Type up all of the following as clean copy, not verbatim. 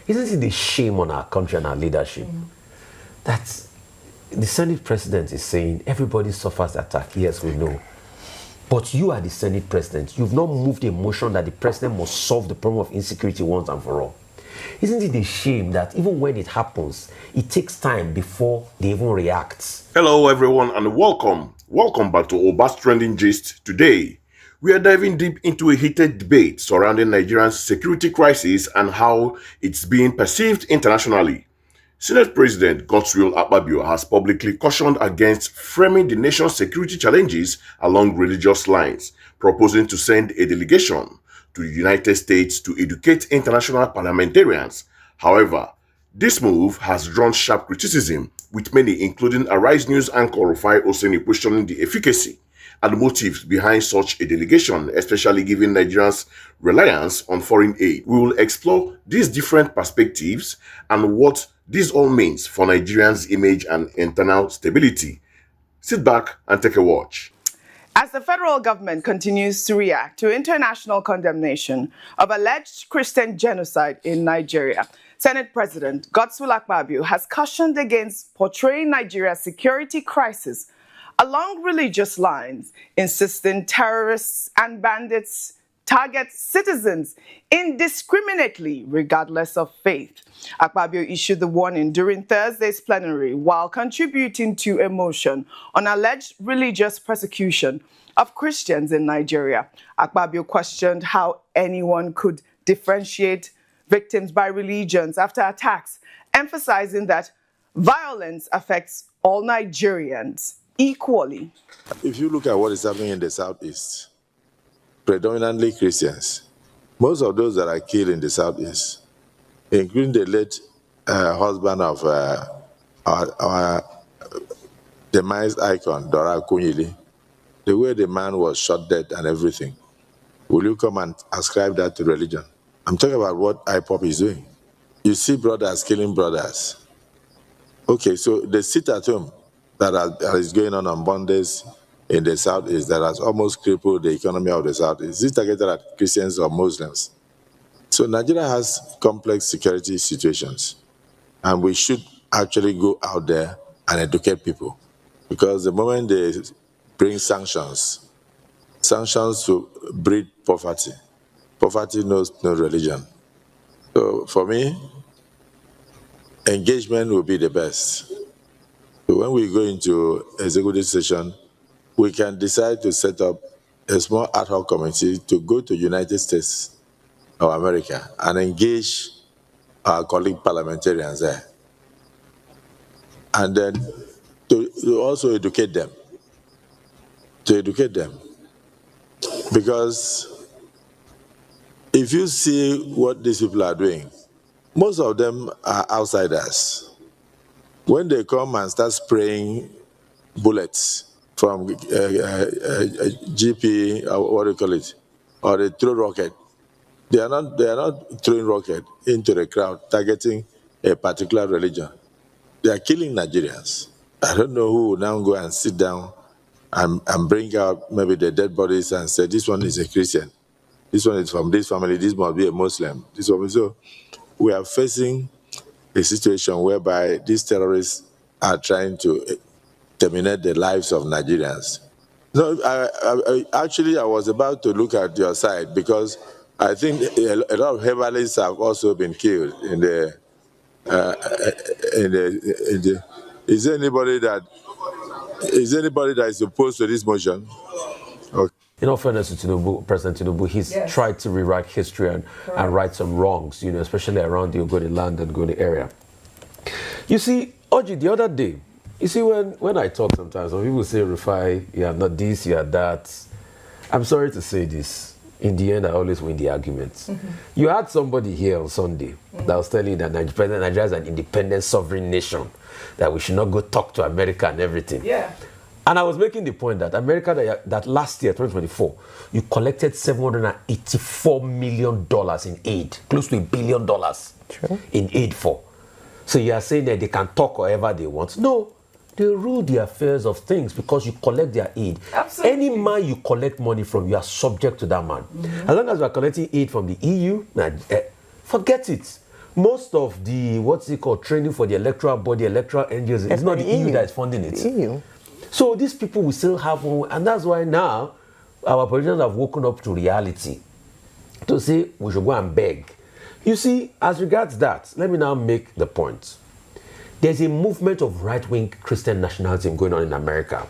Isn't it a shame on our country and our leadership that the Senate President is saying everybody suffers attack? Yes, we know. But you are the Senate President. You've not moved a motion that the President must solve the problem of insecurity once and for all. Isn't it a shame that even when it happens, it takes time before they even react? Hello everyone and welcome. Welcome back to Oba's Trending Gist. Today, we are diving deep into a heated debate surrounding Nigeria's security crisis and how it's being perceived internationally. Senate President Godswill Akpabio has publicly cautioned against framing the nation's security challenges along religious lines, proposing to send a delegation to the United States to educate international parliamentarians. However, this move has drawn sharp criticism, with many, including Arise News anchor Rufai Oseni, questioning the efficacy and motives behind such a delegation, especially given Nigeria's reliance on foreign aid. We will explore these different perspectives and what this all means for Nigerians' image and internal stability. Sit back and take a watch. As the federal government continues to react to international condemnation of alleged Christian genocide in Nigeria, Senate President Godswill Akpabio has cautioned against portraying Nigeria's security crisis along religious lines, insisting terrorists and bandits target citizens indiscriminately regardless of faith. Akpabio issued the warning during Thursday's plenary while contributing to a motion on alleged religious persecution of Christians in Nigeria. Akpabio questioned how anyone could differentiate victims by religions after attacks, emphasizing that violence affects all Nigerians equally. If you look at what is happening in the Southeast, predominantly Christians, most of those that are killed in the Southeast, including the late husband of our demised icon, Dora Akunyili, the way the man was shot dead and everything, will you come and ascribe that to religion? I'm talking about what IPOP is doing. You see brothers killing brothers. Okay, so the sit-at-home that is going on Mondays in the Southeast that has almost crippled the economy of the Southeast. Is it targeted at Christians or Muslims? So Nigeria has complex security situations, and we should actually go out there and educate people, because the moment they bring sanctions to breed poverty. Poverty knows no religion. So for me, engagement will be the best. So when we go into executive session, we can decide to set up a small ad hoc committee to go to United States of America and engage our colleague parliamentarians there. And then to also educate them. Because if you see what these people are doing, most of them are outsiders. When they come and start spraying bullets from GP, what do you call it, or they throw rocket, they are not throwing rocket into the crowd targeting a particular religion. They are killing Nigerians. I don't know who will now go and sit down and bring out maybe the dead bodies and say, this one is a Christian, this one is from this family, this must be a Muslim. So we are facing a situation whereby these terrorists are trying to terminate the lives of Nigerians. No, I was about to look at your side, because I think a lot of heavilists have also been killed in the. Is there anybody that is opposed to this motion? Okay. In all fairness to Tinubu, President Tinubu, he's tried to rewrite history and right some wrongs, especially around the Ogoni land and Ogoni area. You see, Oji, the other day, you see, when I talk sometimes, when people say, Rufai, you are not this, you are that, I'm sorry to say this. In the end, I always win the arguments. You had somebody here on Sunday that was telling you that Nigeria is an independent, sovereign nation, that we should not go talk to America and everything. Yeah. And I was making the point that America, that last year, 2024, you collected $784 million in aid, close to $1 billion in aid for. So you are saying that they can talk however they want. No, they rule the affairs of things because you collect their aid. Absolutely. Any man you collect money from, you are subject to that man. As long as you are collecting aid from the EU, forget it. most of the, what's it called, training for the electoral body, electoral NGOs, it's not the EU that is funding it. EU. So these people will still have one, and that's why now our politicians have woken up to reality to say we should go and beg. You see, as regards that, let me now make the point. There's a movement of right-wing Christian nationalism going on in America,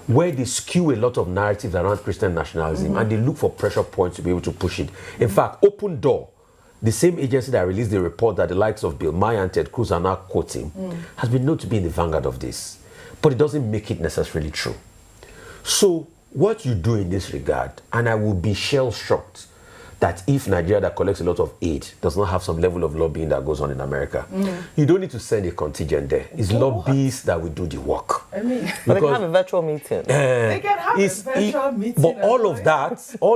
where they skew a lot of narratives around Christian nationalism and they look for pressure points to be able to push it. In fact, Open Door, the same agency that released the report that the likes of Bill Maher and Ted Cruz are now quoting, has been known to be in the vanguard of this. But it doesn't make it necessarily true. So what you do in this regard, and I would be shell-shocked that if Nigeria that collects a lot of aid does not have some level of lobbying that goes on in America, you don't need to send a contingent there. It's lobbyists that will do the work. I mean, But they can have a virtual meeting. they can have a virtual meeting. But all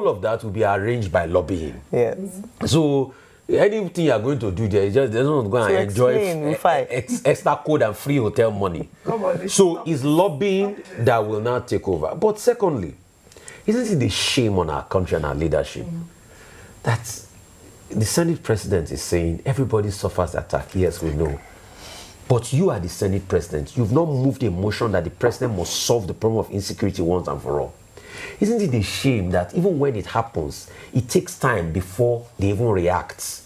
of that will be arranged by lobbying. Yes. So anything you are going to do there, you just don't go and enjoy extra code and free hotel money. Come on, So it's lobbying that will now take over. But secondly, isn't it the shame on our country and our leadership that the Senate President is saying everybody suffers attack? Yes, we know. But you are the Senate President. You've not moved a motion that the President must solve the problem of insecurity once and for all. Isn't it a shame that even when it happens, it takes time before they even react?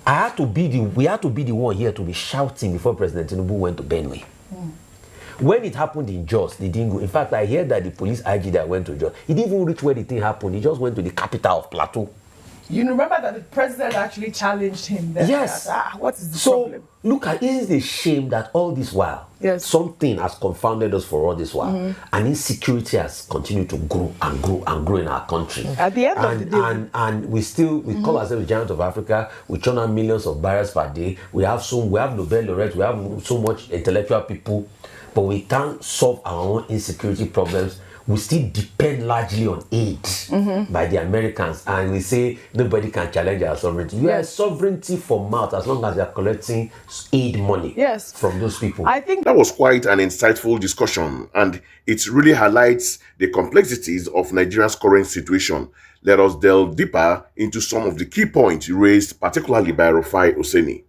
We had to be the one here to be shouting before President Tinubu went to Benue. When it happened in Jos, they didn't go. In fact, I heard that the police IG that went to Jos, he didn't even reach where the thing happened. He just went to the capital of Plateau. You remember that the president actually challenged him there. Yes. What is the problem? Look at, isn't it a shame that all this while, something has confounded us for all this while, and insecurity has continued to grow and grow and grow in our country. At the end of the day. And we call ourselves the giant of Africa. We churn out millions of barrels per day. We have Nobel laureates. We have so much intellectual people, but we can't solve our own insecurity problems. We still depend largely on aid by the Americans, and we say nobody can challenge our sovereignty. You are sovereignty for mouth as long as you are collecting aid money from those people. I think that was quite an insightful discussion, and it really highlights the complexities of Nigeria's current situation. Let us delve deeper into some of the key points raised, particularly by Rufai Oseni.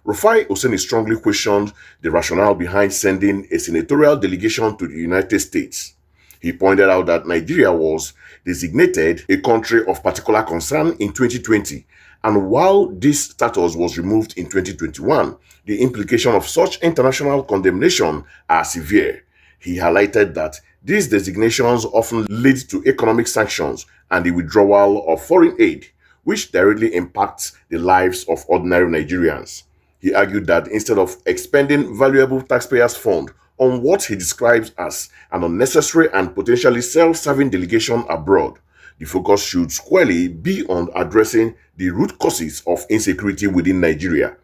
Rufai Oseni strongly questioned the rationale behind sending a senatorial delegation to the United States. He pointed out that Nigeria was designated a country of particular concern in 2020, and while this status was removed in 2021, the implications of such international condemnation are severe. He highlighted that these designations often lead to economic sanctions and the withdrawal of foreign aid, which directly impacts the lives of ordinary Nigerians. He argued that instead of expending valuable taxpayers' funds on what he describes as an unnecessary and potentially self-serving delegation abroad, the focus should squarely be on addressing the root causes of insecurity within Nigeria.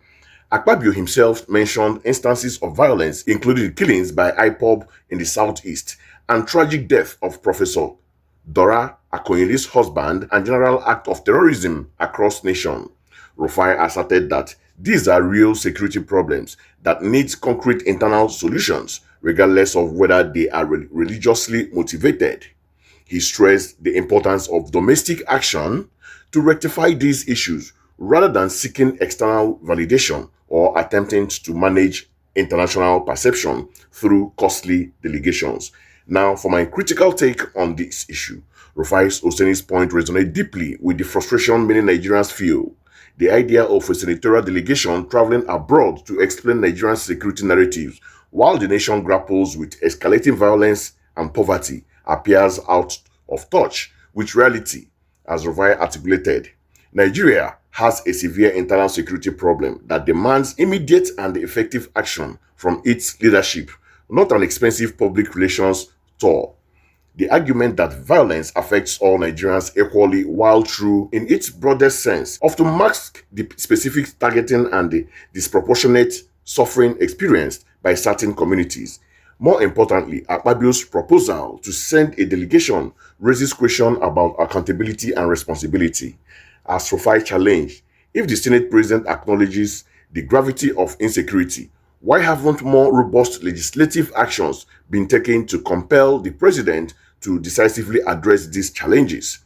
Akpabio himself mentioned instances of violence, including killings by IPOB in the southeast and tragic death of Professor Dora Akoyeli's husband and general act of terrorism across nation. Rufai asserted that these are real security problems that need concrete internal solutions, regardless of whether they are religiously motivated. He stressed the importance of domestic action to rectify these issues rather than seeking external validation or attempting to manage international perception through costly delegations. Now, for my critical take on this issue, Rufai Oseni's point resonates deeply with the frustration many Nigerians feel. The idea of a senatorial delegation traveling abroad to explain Nigeria's security narratives while the nation grapples with escalating violence and poverty appears out of touch with reality. As Rufai articulated, Nigeria has a severe internal security problem that demands immediate and effective action from its leadership, not an expensive public relations tour. The argument that violence affects all Nigerians equally, while true in its broadest sense, often masks the specific targeting and the disproportionate suffering experienced by certain communities. More importantly, Akpabio's proposal to send a delegation raises questions about accountability and responsibility. As Rufai challenged, if the Senate President acknowledges the gravity of insecurity, why haven't more robust legislative actions been taken to compel the President to decisively address these challenges?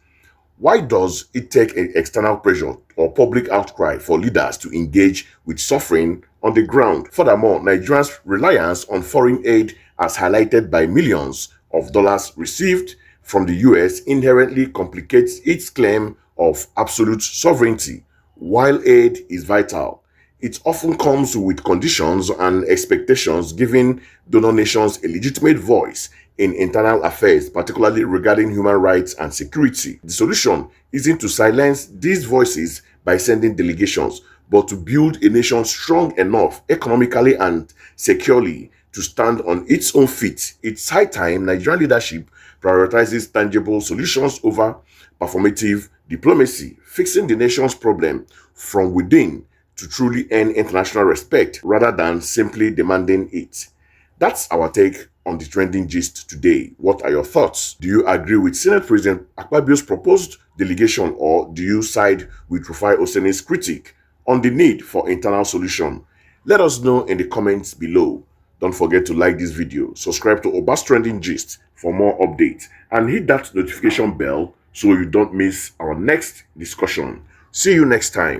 Why does it take external pressure or public outcry for leaders to engage with suffering on the ground? Furthermore, Nigeria's reliance on foreign aid, as highlighted by millions of dollars received from the US, inherently complicates its claim of absolute sovereignty. While aid is vital, it often comes with conditions and expectations, giving donor nations a legitimate voice in internal affairs, particularly regarding human rights and security. The solution isn't to silence these voices by sending delegations, but to build a nation strong enough economically and securely to stand on its own feet. It's high time Nigerian leadership prioritizes tangible solutions over performative diplomacy, fixing the nation's problem from within to truly earn international respect rather than simply demanding it. That's our take on the trending gist today. What are your thoughts? Do you agree with Senate President Akpabio's proposed delegation, or do you side with Rufai Oseni's critique on the need for internal solution? Let us know in the comments below. Don't forget to like this video, subscribe to Obas Trending Gist for more updates, and hit that notification bell so you don't miss our next discussion. See you next time.